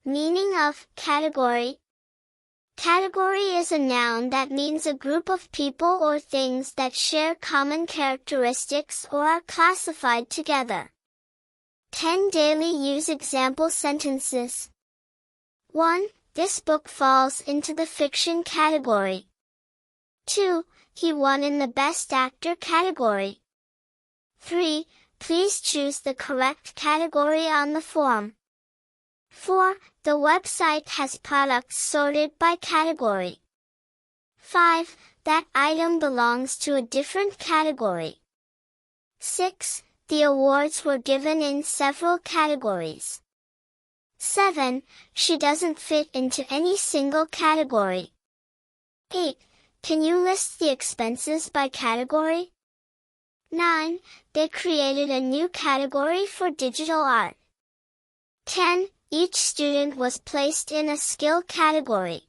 Meaning of category. Category is a noun that means a group of people or things that share common characteristics or are classified together. 10 daily use example sentences. 1. This book falls into the fiction category. 2. He won in the Best Actor category. 3. Please choose the correct category on the form. 4. The website has products sorted by category. 5. That item belongs to a different category. 6. The awards were given in several categories. 7. She doesn't fit into any single category. 8. Can you list the expenses by category? 9. They created a new category for digital art. 10. Each student was placed in a skill category.